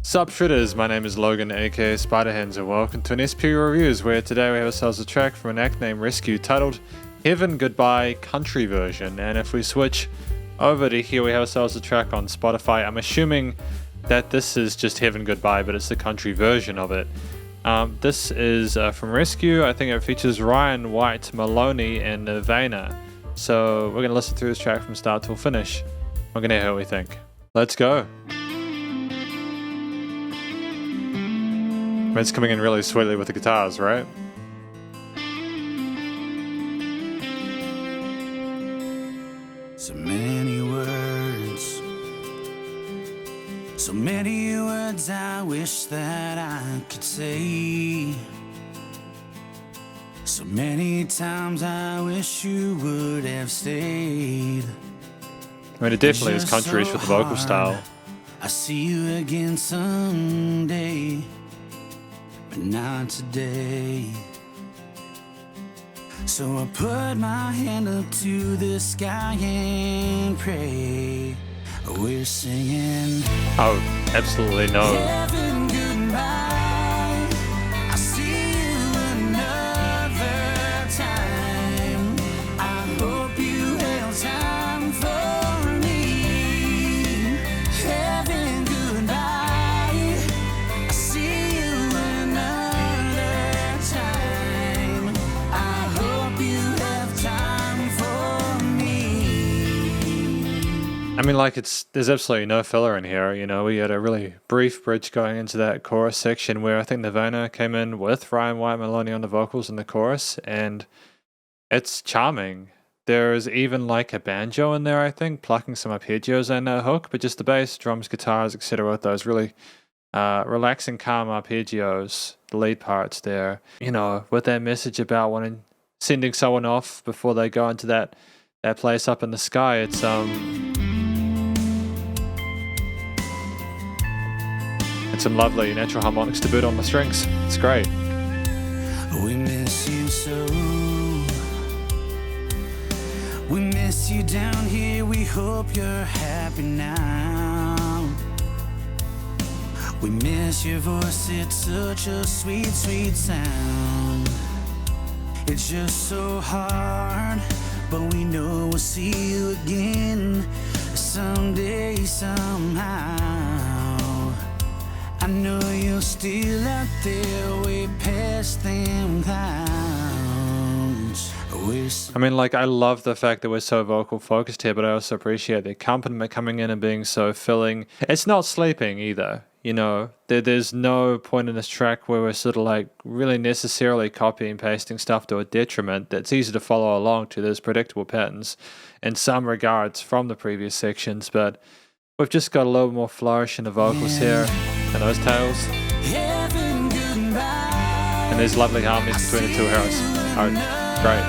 Sup Shredders, my name is Logan aka Spiderhands and welcome to an SP Reviews, where today we have ourselves a track from an act named Reskyou titled Heaven Goodbye Country Version. And if we switch over to here, we have ourselves a track on Spotify. I'm assuming that this is just Heaven Goodbye, but it's the country version of it. This is from Reskyou. I think it features Ryan, WHYTE, MALONEY and NEVENA. So we're going to listen through this track from start till finish. We're going to hear what we think. Let's go. It's coming in really sweetly with the guitars, right? So many words I wish that I could say. So many times I wish you would have stayed. I mean, it definitely is countryish with the vocal style. I see you again someday, but not today. So I put my hand up to the sky and pray. We're singing, oh, absolutely no. Heaven goodbye. I see you another time. I hope you have time for me. Heaven goodbye. I see you another time. I hope you have time for me. I mean, like, there's absolutely no filler in here. You know, we had a really brief bridge going into that chorus section where I think NEVENA came in with Ryan, WHYTE, MALONEY on the vocals in the chorus, and it's charming. There's even like a banjo in there, I think, plucking some arpeggios and a hook, but just the bass, drums, guitars, etc. with those really relaxing, calm arpeggios, the lead parts there. You know, with that message about sending someone off before they go into that place up in the sky. It's some lovely natural harmonics to boot on the strings. It's great. We miss you so. We miss you down here. We hope you're happy now. We miss your voice. It's such a sweet, sweet sound. It's just so hard, but we know we'll see you again someday, somehow. I know you're still out there, way past them clouds. I mean, like, I love the fact that we're so vocal focused here, but I also appreciate the accompaniment coming in and being so filling. It's not sleeping either, you know. There's no point in this track where we're sort of like really necessarily copying and pasting stuff to a detriment. That's easy to follow along to. There's predictable patterns in some regards from the previous sections, but we've just got a little more flourish in the vocals here and those tails. And there's lovely harmonies between the two heroes. Oh, great.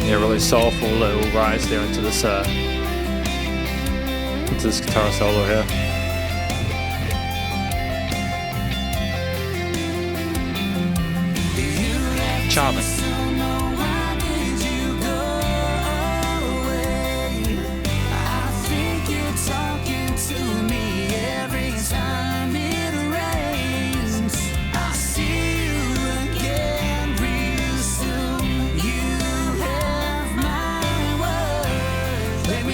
Yeah, really soulful little rise there into this guitar solo here. Charming.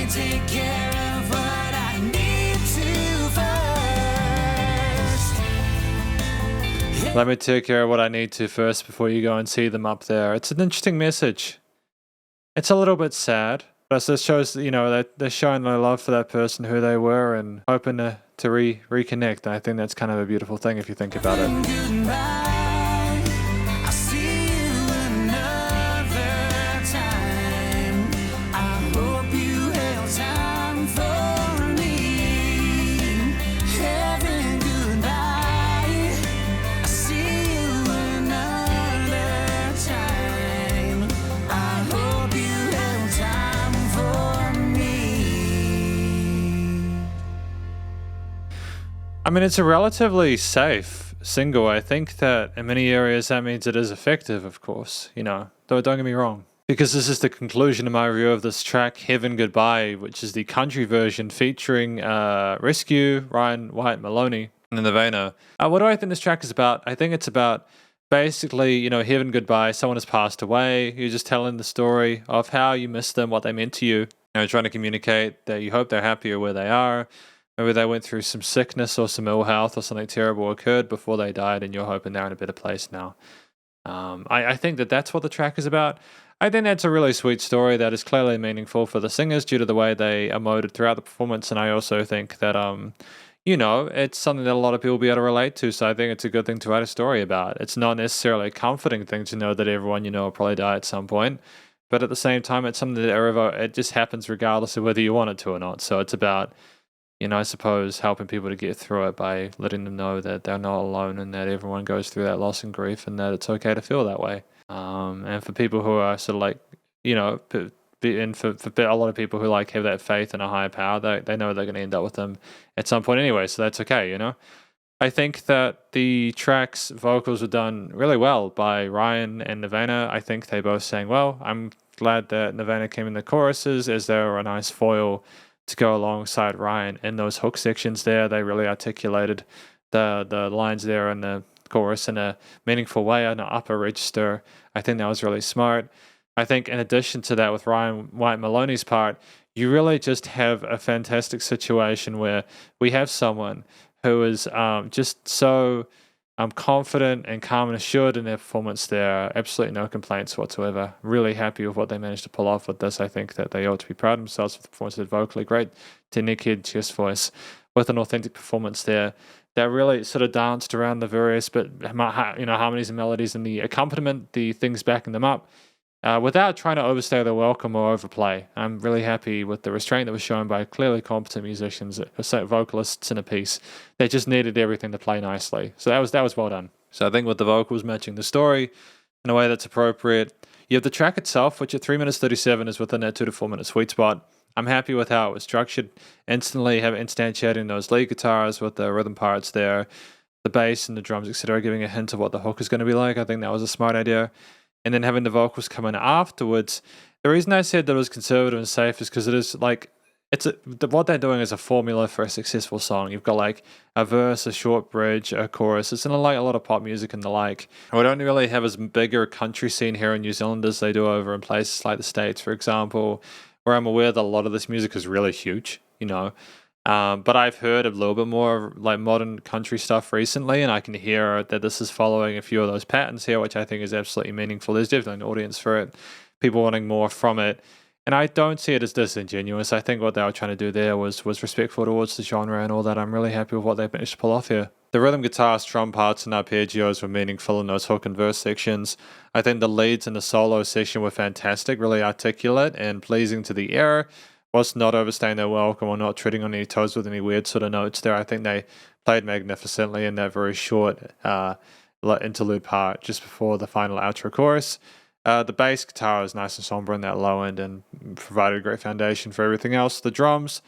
Take care of what I need to first. Let me take care of what I need to first before you go and see them up there. It's an interesting message. It's a little bit sad, but it shows, you know, that they're showing their love for that person who they were and hoping to reconnect. And I think that's kind of a beautiful thing if you think about it. Time. I mean, it's a relatively safe single. I think that in many areas that means it is effective, of course, though don't get me wrong. Because this is the conclusion of my review of this track, Heaven Goodbye, which is the country version featuring Reskyou, Ryan, White, MALONEY, and NEVENA. What do I think this track is about? I think it's about basically, heaven goodbye, someone has passed away. You're just telling the story of how you miss them, what they meant to you. Trying to communicate that you hope they're happier where they are. Maybe they went through some sickness or some ill health or something terrible occurred before they died, and you're hoping they're in a better place now. I think that's what the track is about. I think that's a really sweet story that is clearly meaningful for the singers due to the way they emoted throughout the performance, and I also think that it's something that a lot of people will be able to relate to, so I think it's a good thing to write a story about. It's not necessarily a comforting thing to know that everyone will probably die at some point, but at the same time, it's something that it just happens regardless of whether you want it to or not. So it's about, I suppose, helping people to get through it by letting them know that they're not alone and that everyone goes through that loss and grief and that it's okay to feel that way. And for people who are sort of like, and for a lot of people who have that faith in a higher power, they know they're going to end up with them at some point anyway, so that's okay, I think that the track's vocals were done really well by Ryan and NEVENA. I think they both sang well. I'm glad that NEVENA came in the choruses as they were a nice foil to go alongside Ryan in those hook sections there. They really articulated the lines there in the chorus in a meaningful way in an upper register. I think that was really smart. I think in addition to that, with Ryan White MALONEY's part, you really just have a fantastic situation where we have someone who is just so confident and calm and assured in their performance there. Absolutely no complaints whatsoever. Really happy with what they managed to pull off with this. I think that they ought to be proud of themselves for the performance they did vocally. Great technique, chest voice, with an authentic performance there that really sort of danced around the various harmonies and melodies and the accompaniment, the things backing them up, without trying to overstay their welcome or overplay. I'm really happy with the restraint that was shown by clearly competent musicians, vocalists in a piece. They just needed everything to play nicely. So that was well done. So I think with the vocals matching the story in a way that's appropriate. You have the track itself, which at 3 minutes 37 is within that 2 to 4 minute sweet spot. I'm happy with how it was structured. Instantly have instantiating those lead guitars with the rhythm parts there, the bass and the drums, etc., giving a hint of what the hook is going to be like. I think that was a smart idea. And then having the vocals come in afterwards. The reason I said that it was conservative and safe is because it is what they're doing is a formula for a successful song. You've got a verse, a short bridge, a chorus. It's in a lot of pop music and the like. We don't really have as big a country scene here in New Zealand as they do over in places like the States, for example, where I'm aware that a lot of this music is really huge, but I've heard a little bit more modern country stuff recently, and I can hear that this is following a few of those patterns here, which I think is absolutely meaningful. There's definitely an audience for it, people wanting more from it, and I don't see it as disingenuous. I think what they were trying to do there was respectful towards the genre and all that. I'm really happy with what they managed to pull off here. The rhythm guitar, strum parts, and arpeggios were meaningful in those hook and verse sections. I think the leads in the solo section were fantastic, really articulate and pleasing to the ear, whilst not overstaying their welcome or not treading on any toes with any weird sort of notes there. I think they played magnificently in that very short interlude part just before the final outro chorus. The bass guitar is nice and somber in that low end and provided a great foundation for everything else. The drums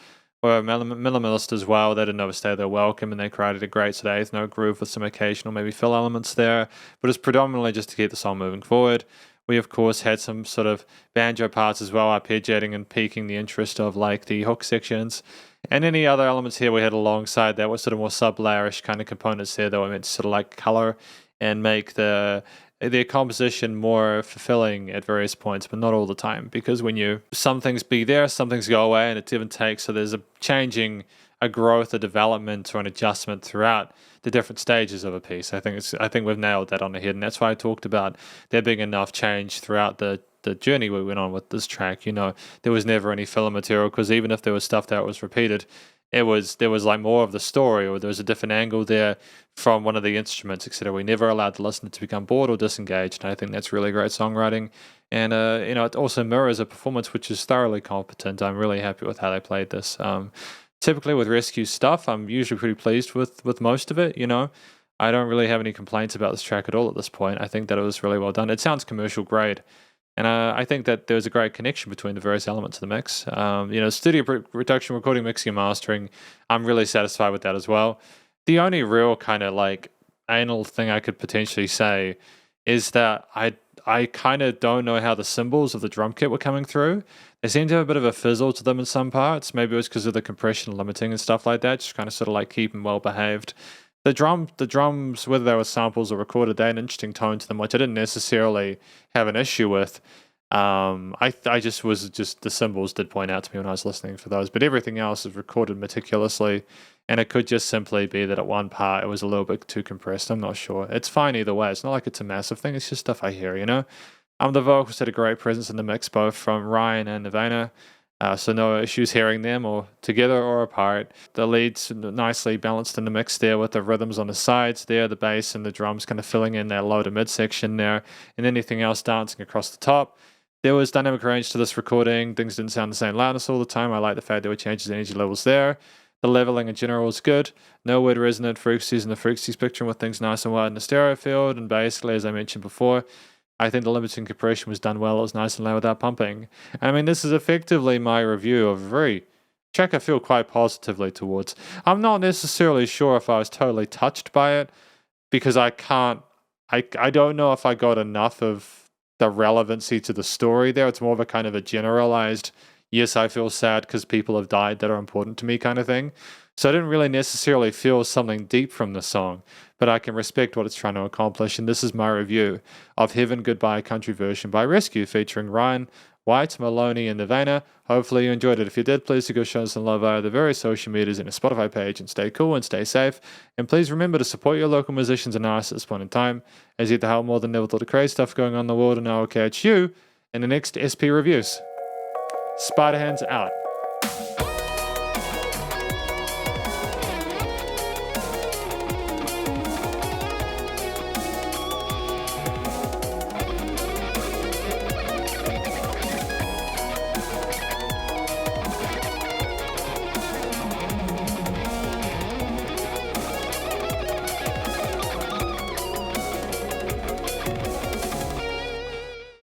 were minimalist as well. They didn't overstay their welcome and they created a great sort of eighth note groove with some occasional maybe fill elements there, but it's predominantly just to keep the song moving forward. We, of course, had some sort of banjo parts as well, arpeggiating and piquing the interest of the hook sections. And any other elements here we had alongside that were sort of more sub-layerish kind of components there that were meant to sort of color and make the composition more fulfilling at various points, but not all the time. Because when some things be there, some things go away, and it's give and take. So there's a growth, a development, or an adjustment throughout the different stages of a piece. I think we've nailed that on the head, and that's why I talked about there being enough change throughout the journey we went on with this track. There was never any filler material, because even if there was stuff that was repeated, there was more of the story, or there was a different angle there from one of the instruments, etc. We never allowed the listener to become bored or disengaged, and I think that's really great songwriting. And it also mirrors a performance which is thoroughly competent. I'm really happy with how they played this. Typically with Reskyou stuff, I'm usually pretty pleased with most of it. I don't really have any complaints about this track at all at this point. I think that it was really well done. It sounds commercial grade. And I think that there's a great connection between the various elements of the mix. Studio production, recording, mixing, and mastering, I'm really satisfied with that as well. The only real kind of like anal thing I could potentially say is that I kind of don't know how the cymbals of the drum kit were coming through. They seem to have a bit of a fizzle to them in some parts. Maybe it was because of the compression limiting and stuff like that. Just kind of sort of like keep them well behaved. The drums, whether they were samples or recorded, they had an interesting tone to them, which I didn't necessarily have an issue with. I just the cymbals did point out to me when I was listening for those, but everything else is recorded meticulously, and it could just simply be that at one part it was a little bit too compressed. I'm not sure. It's fine either way. It's not like it's a massive thing. It's just stuff I hear, you know. The vocals had a great presence in the mix, both from Ryan and NEVENA. So no issues hearing them or together or apart. The leads nicely balanced in the mix there with the rhythms on the sides there, the bass and the drums kind of filling in that low to mid section there, and anything else dancing across the top. There was dynamic range to this recording. Things didn't sound the same loudness all the time. I like the fact there were changes in energy levels there. The leveling in general was good. No weird resonant frequencies in the frequency spectrum with things nice and wide in the stereo field. And basically, as I mentioned before, I think the limiting compression was done well. It was nice and low without pumping. I mean, this is effectively my review of a very track I feel quite positively towards. I'm not necessarily sure if I was totally touched by it because I don't know if I got enough of the relevancy to the story there. It's more of a kind of a generalized, yes, I feel sad because people have died that are important to me kind of thing. So I didn't really necessarily feel something deep from the song, but I can respect what it's trying to accomplish. And this is my review of Heaven Goodbye Country Version by Reskyou featuring Ryan, WHYTE, MALONEY, and NEVENA. Hopefully you enjoyed it. If you did, please do go show us some love via the various social medias and a Spotify page, and stay cool and stay safe. And please remember to support your local musicians and artists at this point in time, as you get to help more than never thought the crazy stuff going on in the world, and I'll catch you in the next SP reviews. Spiderhands out.